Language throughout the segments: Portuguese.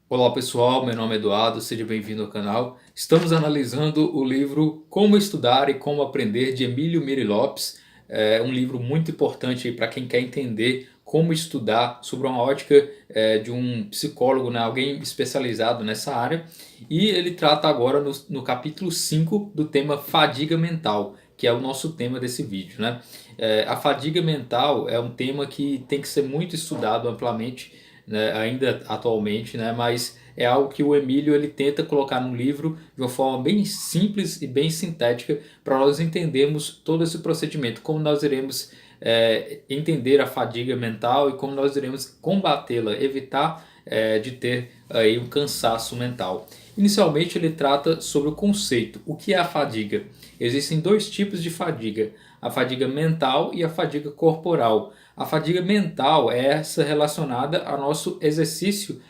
Olá pessoal, meu nome é Eduardo, seja bem-vindo ao canal. Estamos analisando o livro Como Estudar e Como Aprender de Emílio Meire Lopes. É um livro muito importante para quem quer entender como estudar sobre uma ótica de um psicólogo, né, alguém especializado nessa área. E ele trata agora no capítulo 5 do tema fadiga mental, que é o nosso tema desse vídeo, né? A fadiga mental é um tema que tem que ser muito estudado amplamente, né, ainda atualmente, né, mas é algo que o Emílio ele tenta colocar no livro de uma forma bem simples e bem sintética para nós entendermos todo esse procedimento, como nós iremos entender a fadiga mental e como nós iremos combatê-la, evitar de ter aí um cansaço mental. Inicialmente ele trata sobre o conceito, o que é a fadiga. Existem dois tipos de fadiga, a fadiga mental e a fadiga corporal. A fadiga mental é essa relacionada ao nosso exercício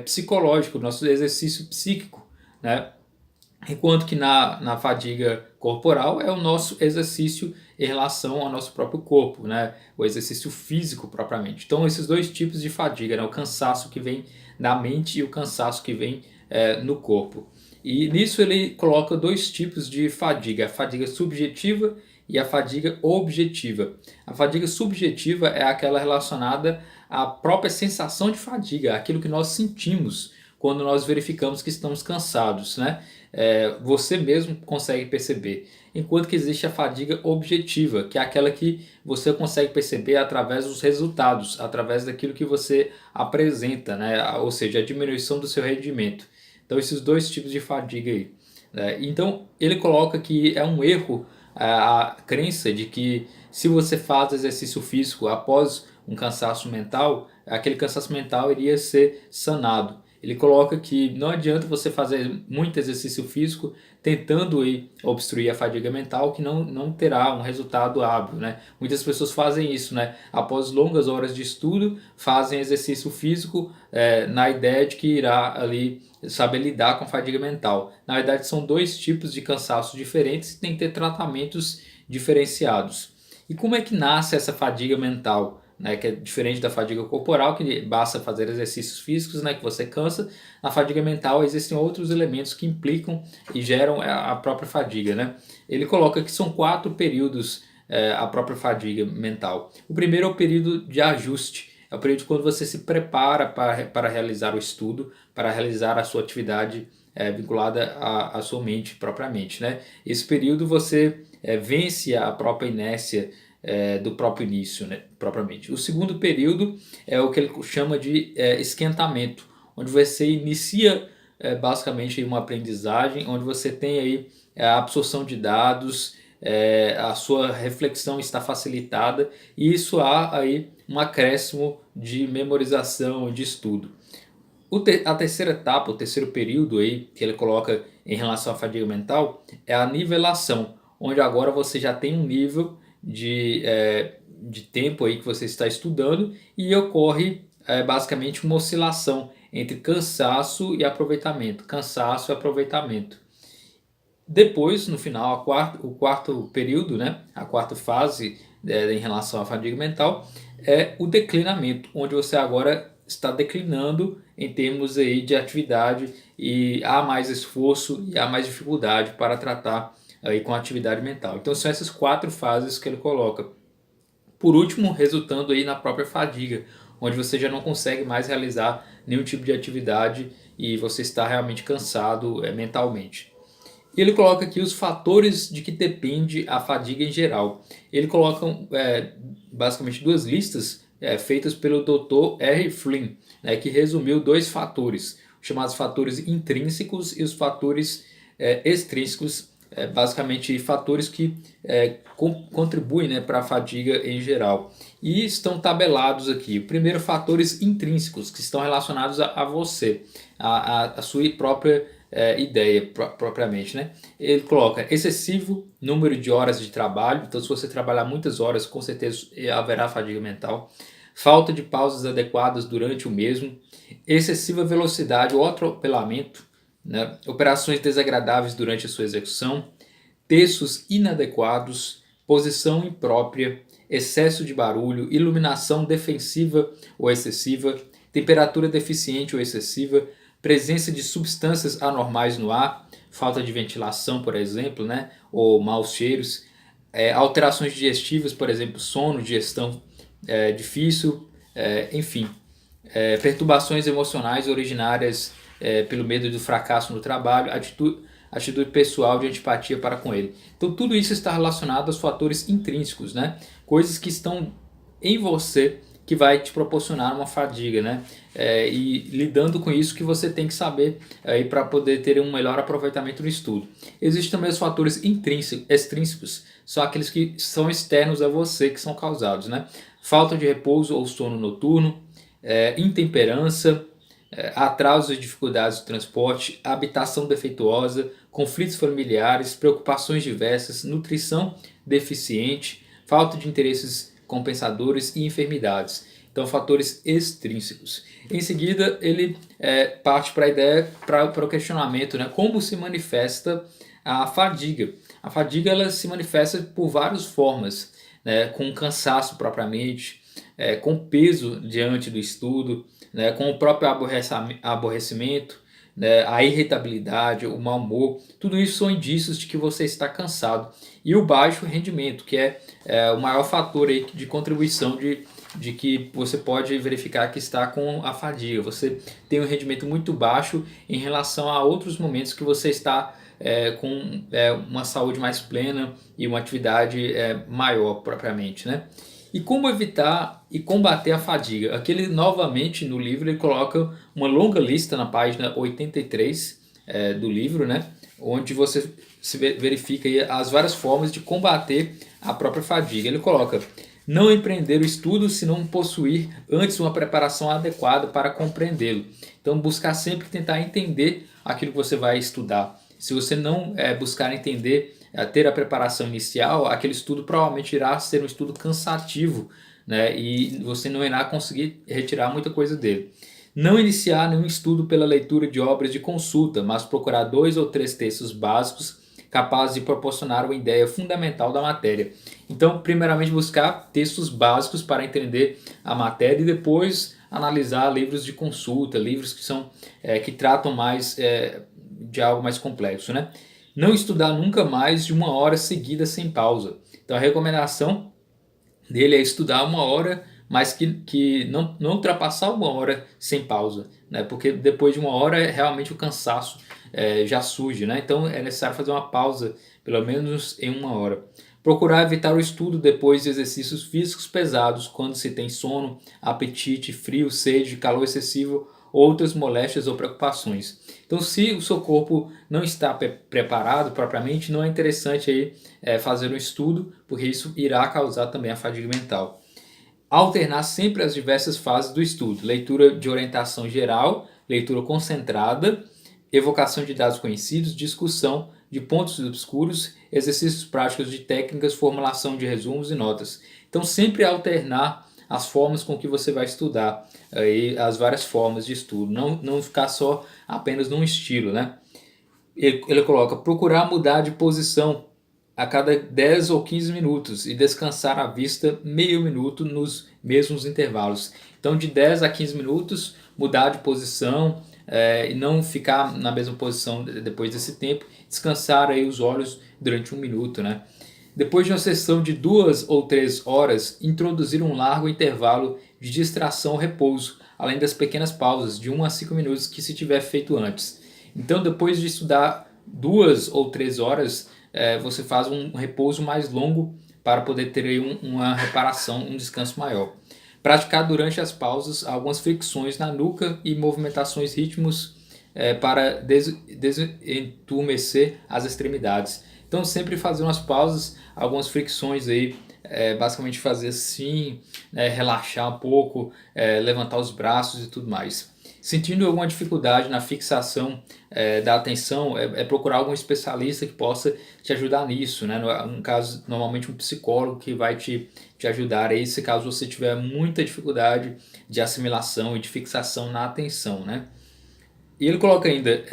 psicológico, nosso exercício psíquico, né? Enquanto que na fadiga corporal é o nosso exercício em relação ao nosso próprio corpo, né? O exercício físico propriamente. Então esses dois tipos de fadiga, né? O cansaço que vem da mente e o cansaço que vem no corpo. E nisso ele coloca dois tipos de fadiga, a fadiga subjetiva e a fadiga objetiva. A fadiga subjetiva é aquela relacionada à própria sensação de fadiga, aquilo que nós sentimos quando nós verificamos que estamos cansados, né? Você mesmo consegue perceber. Enquanto que existe a fadiga objetiva, que é aquela que você consegue perceber através dos resultados, através daquilo que você apresenta, né? Ou seja, a diminuição do seu rendimento. Então, esses dois tipos de fadiga aí. Então, ele coloca que é um erro a crença de que se você faz exercício físico após um cansaço mental, aquele cansaço mental iria ser sanado. Ele coloca que não adianta você fazer muito exercício físico tentando obstruir a fadiga mental, que não terá um resultado hábil, né? Muitas pessoas fazem isso, né? Após longas horas de estudo, fazem exercício físico na ideia de que irá ali saber lidar com a fadiga mental. Na verdade, são dois tipos de cansaço diferentes e tem que ter tratamentos diferenciados. E como é que nasce essa fadiga mental? Né, que é diferente da fadiga corporal, que basta fazer exercícios físicos, né, que você cansa. Na fadiga mental existem outros elementos que implicam e geram a própria fadiga. Né? Ele coloca que são 4 períodos a própria fadiga mental. O primeiro é o período de ajuste, é o período quando você se prepara para realizar o estudo, para realizar a sua atividade vinculada à sua mente propriamente. Né? Esse período você vence a própria inércia do próprio início, né, propriamente. O segundo período é o que ele chama de esquentamento, onde você inicia basicamente uma aprendizagem, onde você tem aí a absorção de dados, a sua reflexão está facilitada e isso há aí um acréscimo de memorização, de estudo. A terceira etapa, o terceiro período aí que ele coloca em relação à fadiga mental é a nivelação, onde agora você já tem um nível de tempo aí que você está estudando e ocorre basicamente uma oscilação entre cansaço e aproveitamento, cansaço e aproveitamento. Depois, no final, o quarto período, né, a quarta fase em relação à fadiga mental é o declinamento, onde você agora está declinando em termos aí de atividade e há mais esforço e há mais dificuldade para tratar aí com a atividade mental. Então são essas 4 fases que ele coloca. Por último, resultando aí na própria fadiga, onde você já não consegue mais realizar nenhum tipo de atividade e você está realmente cansado mentalmente. E ele coloca aqui os fatores de que depende a fadiga em geral. Ele coloca basicamente duas listas feitas pelo Dr. R. Flynn, né, que resumiu 2 fatores, os chamados fatores intrínsecos e os fatores extrínsecos, basicamente fatores que contribuem, né, para a fadiga em geral. E estão tabelados aqui. Primeiro, fatores intrínsecos, que estão relacionados a você, a sua própria ideia propriamente, né? Ele coloca excessivo número de horas de trabalho, então se você trabalhar muitas horas, com certeza haverá fadiga mental. Falta de pausas adequadas durante o mesmo, excessiva velocidade ou atropelamento, né? Operações desagradáveis durante a sua execução, textos inadequados, posição imprópria, excesso de barulho, iluminação defensiva ou excessiva, temperatura deficiente ou excessiva, presença de substâncias anormais no ar, falta de ventilação, por exemplo, né? Ou maus cheiros, alterações digestivas, por exemplo, sono, digestão difícil, enfim, perturbações emocionais originárias pelo medo do fracasso no trabalho, atitude pessoal de antipatia para com ele. Então tudo isso está relacionado aos fatores intrínsecos, né? Coisas que estão em você que vai te proporcionar uma fadiga, né? E lidando com isso que você tem que saber para poder ter um melhor aproveitamento no estudo. Existem também os fatores extrínsecos, são aqueles que são externos a você, que são causados, né? Falta de repouso ou sono noturno, intemperança, atrasos e dificuldades do transporte, habitação defeituosa, conflitos familiares, preocupações diversas, nutrição deficiente, falta de interesses compensadores e enfermidades. Então, fatores extrínsecos. Em seguida, ele parte para a ideia, para o questionamento, né? Como se manifesta a fadiga. A fadiga ela se manifesta por várias formas, né? Com cansaço propriamente, com peso diante do estudo, né? Com o próprio aborrecimento, né? A irritabilidade, o mau humor, tudo isso são indícios de que você está cansado. E o baixo rendimento, que é o maior fator aí de contribuição de que você pode verificar que está com a fadiga. Você tem um rendimento muito baixo em relação a outros momentos que você está com uma saúde mais plena e uma atividade maior propriamente, né? E como evitar e combater a fadiga? Aqui ele, novamente no livro ele coloca uma longa lista na página 83 do livro, né? Onde você se verifica aí as várias formas de combater a própria fadiga. Ele coloca: não empreender o estudo se não possuir antes uma preparação adequada para compreendê-lo. Então buscar sempre tentar entender aquilo que você vai estudar. Se você não buscar entender, ter a preparação inicial, aquele estudo provavelmente irá ser um estudo cansativo, né? E você não irá conseguir retirar muita coisa dele. Não iniciar nenhum estudo pela leitura de obras de consulta, mas procurar 2 ou 3 textos básicos capazes de proporcionar uma ideia fundamental da matéria. Então, primeiramente buscar textos básicos para entender a matéria e depois analisar livros de consulta, livros que tratam mais de algo mais complexo, né? Não estudar nunca mais de 1 hora seguida sem pausa. Então a recomendação dele é estudar 1 hora, mas que não ultrapassar 1 hora sem pausa, né? Porque depois de 1 hora realmente o cansaço já surge, né? Então é necessário fazer uma pausa, pelo menos em 1 hora. Procurar evitar o estudo depois de exercícios físicos pesados, quando se tem sono, apetite, frio, sede, calor excessivo, outras moléstias ou preocupações. Então, se o seu corpo não está preparado propriamente, não é interessante aí, fazer um estudo, porque isso irá causar também a fadiga mental. Alternar sempre as diversas fases do estudo: leitura de orientação geral, leitura concentrada, evocação de dados conhecidos, discussão de pontos obscuros, exercícios práticos de técnicas, formulação de resumos e notas. Então, sempre alternar as formas com que você vai estudar, aí, as várias formas de estudo, não ficar só apenas num estilo, né? Ele coloca: procurar mudar de posição a cada 10 ou 15 minutos e descansar a vista meio minuto nos mesmos intervalos. Então, de 10 a 15 minutos, mudar de posição e não ficar na mesma posição depois desse tempo, descansar aí os olhos durante 1 minuto, né? Depois de uma sessão de 2 ou 3 horas, introduzir um largo intervalo de distração ou repouso, além das pequenas pausas de 1 a 5 minutos que se tiver feito antes. Então, depois de estudar 2 ou 3 horas, você faz um repouso mais longo para poder ter aí uma reparação, um descanso maior. Praticar durante as pausas algumas fricções na nuca e movimentações ritmos para desentumescer as extremidades. Então sempre fazer umas pausas, algumas fricções aí, basicamente fazer assim, relaxar um pouco, levantar os braços e tudo mais. Sentindo alguma dificuldade na fixação da atenção, procurar algum especialista que possa te ajudar nisso, né? No caso, normalmente um psicólogo que vai te ajudar aí, se caso você tiver muita dificuldade de assimilação e de fixação na atenção, né? E ele coloca ainda,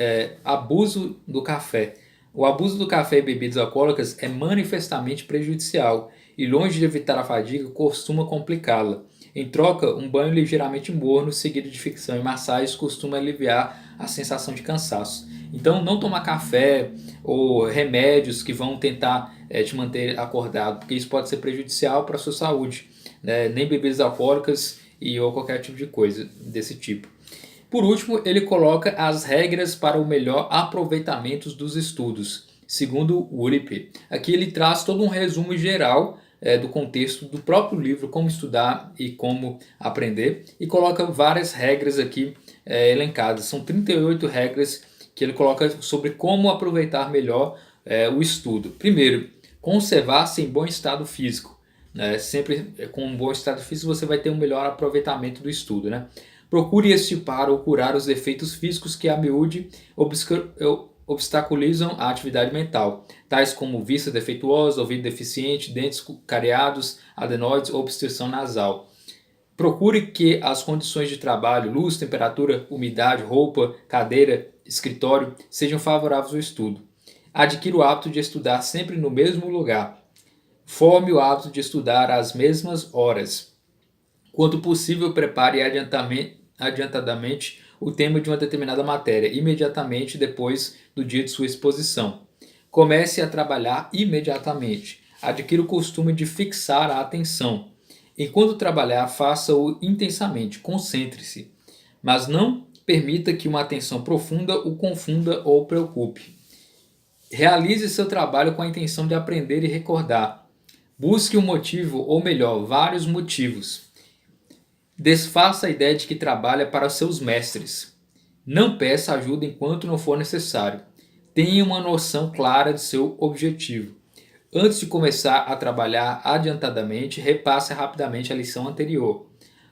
abuso do café. O abuso do café e bebidas alcoólicas é manifestamente prejudicial e, longe de evitar a fadiga, costuma complicá-la. Em troca, um banho ligeiramente morno, seguido de fricção e massagens, costuma aliviar a sensação de cansaço. Então, não tomar café ou remédios que vão tentar te manter acordado, porque isso pode ser prejudicial para a sua saúde, né? Nem bebidas alcoólicas ou qualquer tipo de coisa desse tipo. Por último, ele coloca as regras para o melhor aproveitamento dos estudos, segundo Woolip. Aqui ele traz todo um resumo geral do contexto do próprio livro, como estudar e como aprender, e coloca várias regras aqui elencadas. São 38 regras que ele coloca sobre como aproveitar melhor o estudo. Primeiro, conservar-se em bom estado físico. Sempre com um bom estado físico você vai ter um melhor aproveitamento do estudo, né? Procure extirpar ou curar os defeitos físicos que a miúde obstaculizam a atividade mental, tais como vista defeituosa, ouvido deficiente, dentes cariados, adenoides ou obstrução nasal. Procure que as condições de trabalho, luz, temperatura, umidade, roupa, cadeira, escritório, sejam favoráveis ao estudo. Adquira o hábito de estudar sempre no mesmo lugar. Forme o hábito de estudar às mesmas horas. Quanto possível, prepare adiantadamente o tema de uma determinada matéria, imediatamente depois do dia de sua exposição. Comece a trabalhar imediatamente. Adquira o costume de fixar a atenção. Enquanto trabalhar, faça-o intensamente, concentre-se. Mas não permita que uma atenção profunda o confunda ou preocupe. Realize seu trabalho com a intenção de aprender e recordar. Busque um motivo, ou melhor, vários motivos. Desfaça a ideia de que trabalha para seus mestres. Não peça ajuda enquanto não for necessário. Tenha uma noção clara de seu objetivo. Antes de começar a trabalhar adiantadamente, repasse rapidamente a lição anterior.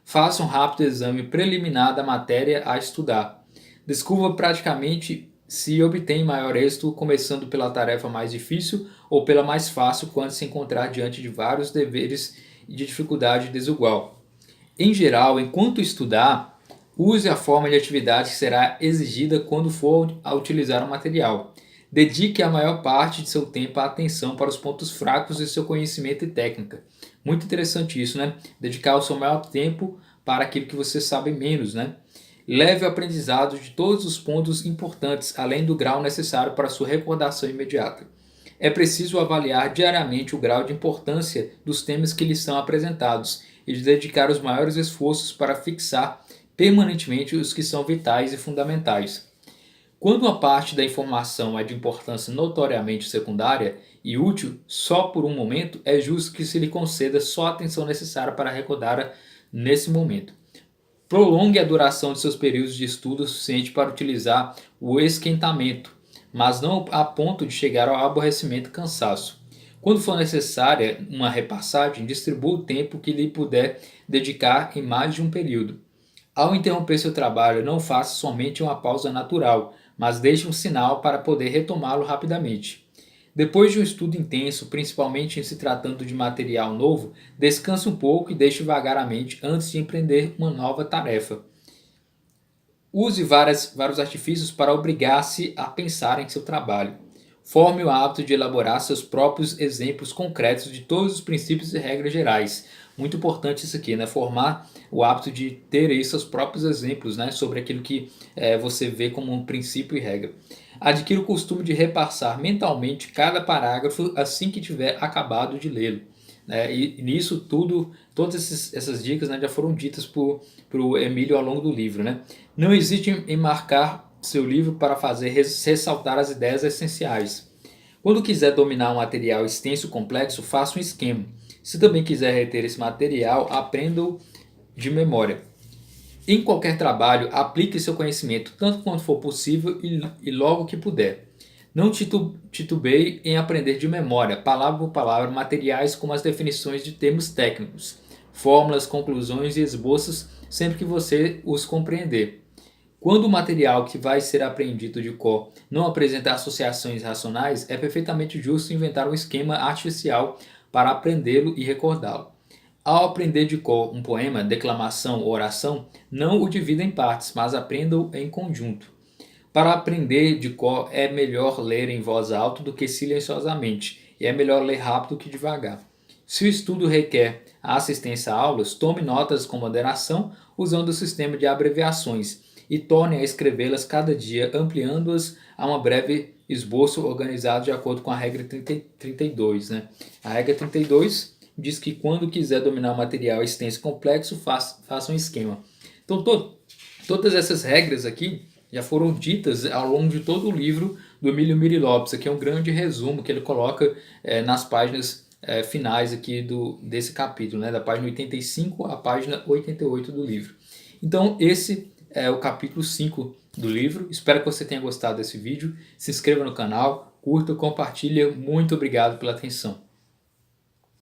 Faça um rápido exame preliminar da matéria a estudar. Descubra praticamente se obtém maior êxito começando pela tarefa mais difícil ou pela mais fácil quando se encontrar diante de vários deveres e de dificuldade desigual. Em geral, enquanto estudar, use a forma de atividade que será exigida quando for a utilizar o material. Dedique a maior parte de seu tempo à atenção para os pontos fracos de seu conhecimento e técnica. Muito interessante isso, né? Dedicar o seu maior tempo para aquilo que você sabe menos, né? Leve o aprendizado de todos os pontos importantes, além do grau necessário para sua recordação imediata. É preciso avaliar diariamente o grau de importância dos temas que lhes são apresentados e de dedicar os maiores esforços para fixar permanentemente os que são vitais e fundamentais. Quando uma parte da informação é de importância notoriamente secundária e útil só por um momento, é justo que se lhe conceda só a atenção necessária para recordá-la nesse momento. Prolongue a duração de seus períodos de estudo o suficiente para utilizar o esquentamento, mas não a ponto de chegar ao aborrecimento e cansaço. Quando for necessária uma repassagem, distribua o tempo que lhe puder dedicar em mais de um período. Ao interromper seu trabalho, não faça somente uma pausa natural, mas deixe um sinal para poder retomá-lo rapidamente. Depois de um estudo intenso, principalmente em se tratando de material novo, descanse um pouco e deixe vagar a mente antes de empreender uma nova tarefa. Use vários artifícios para obrigar-se a pensar em seu trabalho. Forme o hábito de elaborar seus próprios exemplos concretos de todos os princípios e regras gerais. Muito importante isso aqui, né? Formar o hábito de ter aí seus próprios exemplos, né? Sobre aquilo que você vê como um princípio e regra. Adquira o costume de repassar mentalmente cada parágrafo assim que tiver acabado de lê-lo. E nisso tudo, todas essas dicas, né, já foram ditas por o Emílio ao longo do livro. Né? Não hesite em marcar seu livro para fazer ressaltar as ideias essenciais. Quando quiser dominar um material extenso e complexo, faça um esquema. Se também quiser reter esse material, aprenda-o de memória. Em qualquer trabalho, aplique seu conhecimento tanto quanto for possível e logo que puder. Não titubeie em aprender de memória, palavra por palavra, materiais como as definições de termos técnicos, fórmulas, conclusões e esboços, sempre que você os compreender. Quando o material que vai ser aprendido de cor não apresenta associações racionais, é perfeitamente justo inventar um esquema artificial para aprendê-lo e recordá-lo. Ao aprender de cor um poema, declamação ou oração, não o divida em partes, mas aprenda-o em conjunto. Para aprender de cor é melhor ler em voz alta do que silenciosamente, e é melhor ler rápido que devagar. Se o estudo requer a assistência a aulas, tome notas com moderação usando o sistema de abreviações e torne a escrevê-las cada dia, ampliando-as a um breve esboço organizado de acordo com a regra 32. Né? A regra 32 diz que quando quiser dominar um material extenso e complexo, faça um esquema. Então, todas essas regras aqui já foram ditas ao longo de todo o livro do Emílio Miri Lopes. Aqui é um grande resumo que ele coloca nas páginas finais aqui desse capítulo, né? Da página 85 à página 88 do livro. Então, esse é o capítulo 5 do livro. Espero que você tenha gostado desse vídeo. Se inscreva no canal, curta, compartilha. Muito obrigado pela atenção.